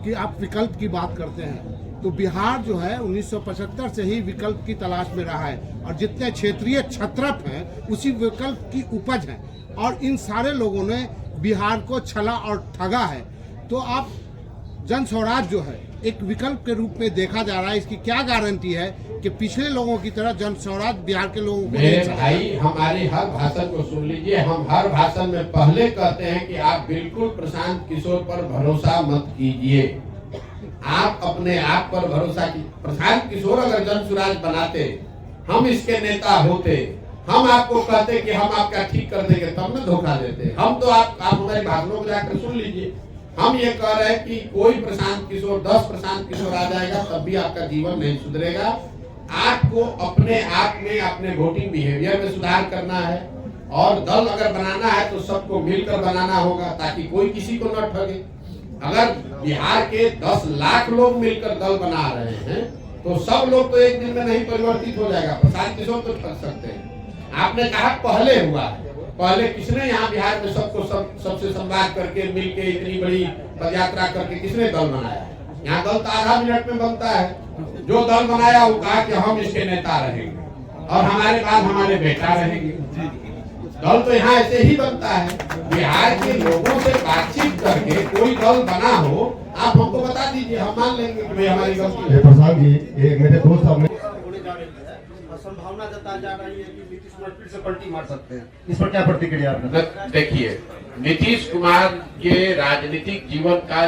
कि आप विकल्प की बात करते हैं, तो बिहार जो है 1975 से ही विकल्प की तलाश में रहा है और जितने क्षेत्रीय छत्रप हैं उसी विकल्प की उपज है और इन सारे लोगों ने बिहार को छला और ठगा है। तो आप जन स्वराज जो है एक विकल्प के रूप में देखा जा रहा है, इसकी क्या गारंटी है कि पिछले लोगों की तरह जन स्वराज बिहार के लोगों को? मेरे भाई, हमारी हर भाषण को सुन लीजिए। हम हर भाषण में पहले कहते हैं कि आप बिल्कुल प्रशांत किशोर पर भरोसा मत कीजिए, आप अपने आप पर भरोसा कीजिए। प्रशांत किशोर अगर जन स्वराज बनाते, हम इसके नेता होते, हम आपको कहते कि हम आपका ठीक कर देंगे, तब न धोखा देते। हम तो आप हमारी भाषणों को जाकर सुन लीजिए। हम ये कह रहे हैं कि कोई प्रशांत किशोर 10 प्रशांत किशोर आ जाएगा तब भी आपका जीवन नहीं सुधरेगा। आपको अपने आप में, अपने वोटिंग बिहेवियर में सुधार करना है और दल अगर बनाना है तो सबको मिलकर बनाना होगा ताकि कोई किसी को न ठगे। अगर बिहार के 10 लाख लोग मिलकर दल बना रहे हैं तो सब लोग तो एक दिन में नहीं परिवर्तित हो जाएगा। प्रशांत किशोर तो ठग सकते हैं। आपने कहा पहले हुआ है, पहले किसने यहाँ बिहार में सबसे संवाद करके मिलके इतनी बड़ी पदयात्रा करके किसने दल बनाया है? यहाँ दल तो आधा मिनट में बनता है। जो दल बनाया वो कहा कि हम इसके नेता रहेंगे और हमारे बाद हमारे बेटा रहेंगे। दल तो यहाँ ऐसे ही बनता है। बिहार के लोगों से बातचीत करके कोई दल बना हो, आप हमको बता दीजिए, हम मान लेंगे कि भाई हमारी गलती है। प्रसाद जी, ये मेरे दोस्त साहब संभावना जताई जा रही है कि नीतीश कुमार फिर से पलटी मार सकते हैं, इस पर क्या प्रतिक्रिया आपने? देखिए, नीतीश कुमार के राजनीतिक जीवन का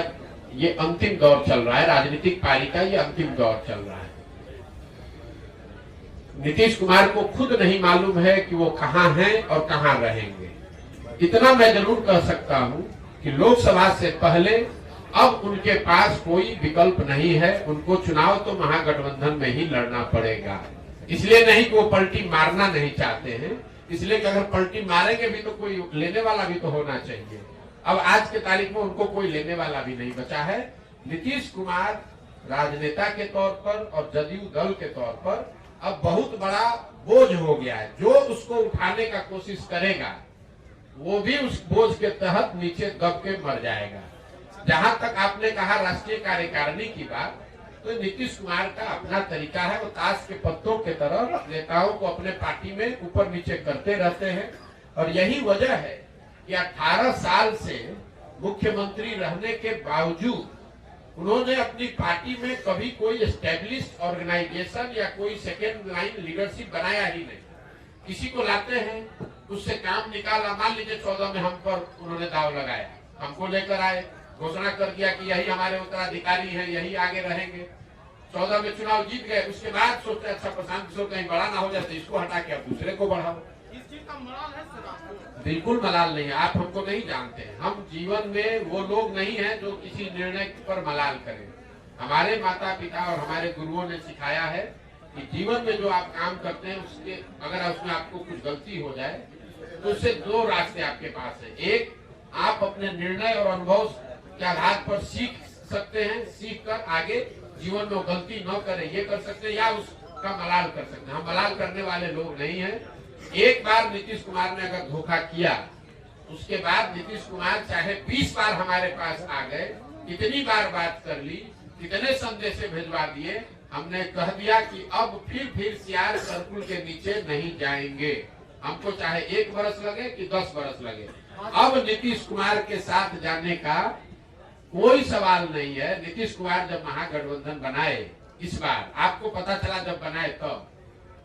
ये अंतिम दौर चल रहा है, राजनीतिक पारी का ये अंतिम दौर चल रहा है। नीतीश कुमार को खुद नहीं मालूम है कि वो कहां हैं और कहां रहेंगे। इतना मैं जरूर कह सकता हूं कि लोकसभा से पहले अब उनके पास कोई विकल्प नहीं है। उनको चुनाव तो महागठबंधन में ही लड़ना पड़ेगा। इसलिए नहीं कि वो पलटी मारना नहीं चाहते हैं, इसलिए कि अगर पलटी मारेंगे भी तो कोई लेने वाला भी तो होना चाहिए। अब आज के तारीख में उनको कोई लेने वाला भी नहीं बचा है। नीतीश कुमार राजनेता के तौर पर और जदयू दल के तौर पर अब बहुत बड़ा बोझ हो गया है। जो उसको उठाने का कोशिश करेगा वो भी उस बोझ के तहत नीचे दब के मर जाएगा। जहां तक आपने कहा राष्ट्रीय कार्यकारिणी की बात, तो नीतीश कुमार का अपना तरीका है। वो ताश के पत्तों के तरह नेताओं को अपने पार्टी में ऊपर नीचे करते रहते हैं और यही वजह है कि 18 साल से मुख्यमंत्री रहने के बावजूद उन्होंने अपनी पार्टी में कभी कोई एस्टेब्लिश्ड ऑर्गेनाइजेशन या कोई सेकेंड लाइन लीडरशिप बनाया ही नहीं। किसी को लाते हैं, उससे काम निकाला। मान लीजिए 14 में हम पर उन्होंने दाव लगाया, हमको लेकर आए, घोषणा कर दिया कि यही हमारे उत्तराधिकारी हैं, यही आगे रहेंगे। 14 में चुनाव जीत गए, उसके बाद सोचते अच्छा प्रशांत किशोर कहीं बड़ा ना हो जाए तो इसको हटा के अब दूसरे को बढ़ाओ। इस चीज का मलाल है सर? बिल्कुल मलाल नहीं है। आप हमको नहीं जानते हैं। हम जीवन में वो लोग नहीं हैं जो किसी निर्णय पर मलाल करें। हमारे माता पिता और हमारे गुरुओं ने सिखाया है कि जीवन में जो आप काम करते हैं उसके अगर उसमें आपको कुछ गलती हो जाए तो उससे 2 रास्ते आपके पास है। एक, आप अपने निर्णय और अनुभव के आधार पर सीख सकते हैं, सीख कर आगे जीवन में गलती न करें ये कर सकते हैं, या उसका मलाल कर सकते हैं। हम मलाल करने वाले लोग नहीं हैं। एक बार नीतीश कुमार ने अगर धोखा किया, उसके बाद नीतीश कुमार चाहे 20 बार हमारे पास आ गए, कितनी बार बात कर ली, कितने संदेश भिजवा दिए, हमने कह दिया कि अब फिर सियार सर्कुल के नीचे नहीं जाएंगे। हमको चाहे 1 बरस लगे कि 10 बरस लगे, अब नीतीश कुमार के साथ जाने का कोई सवाल नहीं है। नीतीश कुमार जब महागठबंधन बनाए, इस बार आपको पता चला जब बनाए तब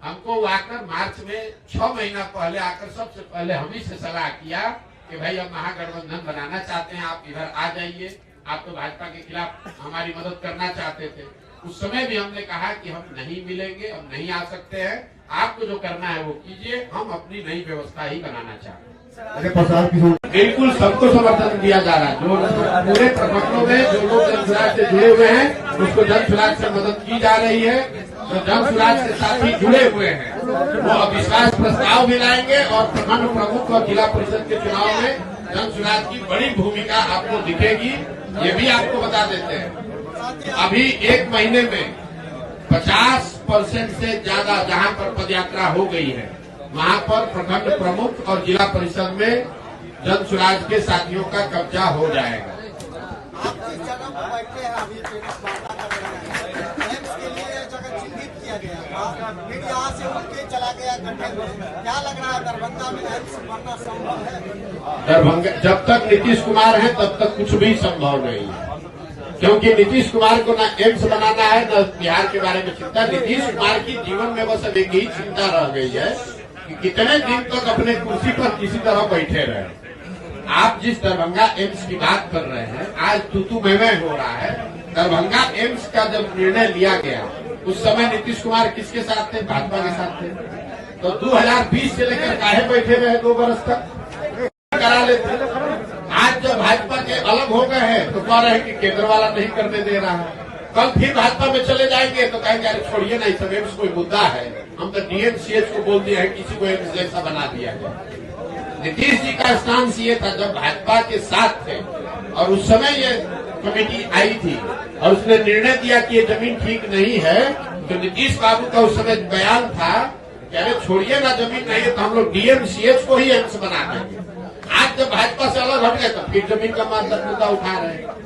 हमको आकर मार्च में 6 महीना पहले आकर सबसे पहले हम ही से सलाह किया कि भाई हम महागठबंधन बनाना चाहते हैं, आप इधर आ जाइए। आप तो भाजपा के खिलाफ हमारी मदद करना चाहते थे। उस समय भी हमने कहा कि हम नहीं मिलेंगे, हम नहीं आ सकते हैं, आपको जो करना है वो कीजिए, हम अपनी नई व्यवस्था ही बनाना चाहते हैं। बिल्कुल सबको समर्थन दिया जा रहा है। जो पूरे प्रखंडों में जो लोग जन स्वराज से जुड़े हुए हैं उसको जन स्वराज से मदद की जा रही है। जो जन स्वराज के साथ ही जुड़े हुए हैं वो अविश्वास प्रस्ताव भी लाएंगे और प्रखंड प्रमुख और जिला परिषद के चुनाव में जन स्वराज की बड़ी भूमिका आपको दिखेगी। ये भी आपको बता देते हैं, अभी 1 महीने में 50% से ज्यादा जहां पर पदयात्रा हो गई है वहां पर प्रखंड प्रमुख और जिला परिषद में जन स्वराज के साथियों का कब्जा हो जाएगा। अभी टेनिस वार्ता कर रहे हैं। एम्स के लिए यह जगह चिन्हित किया गया था, फिर यहाँ से उठ के चला गया गठन में। क्या लग रहा है दरभंगा में एम्स बनना संभव है? दरभंगा जब तक नीतीश कुमार है तब तक कुछ भी संभव नहीं है, क्योंकि नीतीश कुमार को ना एम्स बनाना है न बिहार के बारे में चिंता। नीतीश कुमार की जीवन में बस अब एक ही चिंता रह गई है कि कितने दिन तक अपने कुर्सी पर किसी तरह बैठे रहे। आप जिस दरभंगा एम्स की बात कर रहे हैं, आज तू मैं हो रहा है। दरभंगा एम्स का जब निर्णय लिया गया उस समय नीतीश कुमार किसके साथ थे? भाजपा के साथ थे। तो 2020 से लेकर काहे बैठे रहे 2 वर्ष तक? करा लेते। आज जब भाजपा के अलग हो गए हैं तो कह रहे हैं कि केंद्र वाला नहीं करने दे रहा है। कल फिर भाजपा में चले जाएंगे तो कहेंगे अरे छोड़िए ना, इस एम्स कोई मुद्दा है, हम तो डीएमसीएच को बोल दिया है, किसी को एम्स जैसा बना दिया है। नीतीश जी का स्टांस ये था जब भाजपा के साथ थे और उस समय ये कमेटी आई थी और उसने निर्णय दिया कि ये जमीन ठीक नहीं है, तो नीतीश बाबू का उस समय बयान था कि अरे छोड़िए ना, जमीन नहीं है तो हम लोग डीएमसीएच को ही एम्स बना देंगे। आज जब भाजपा से अलग हट गए तो फिर जमीन का मुद्दा उठा रहे हैं।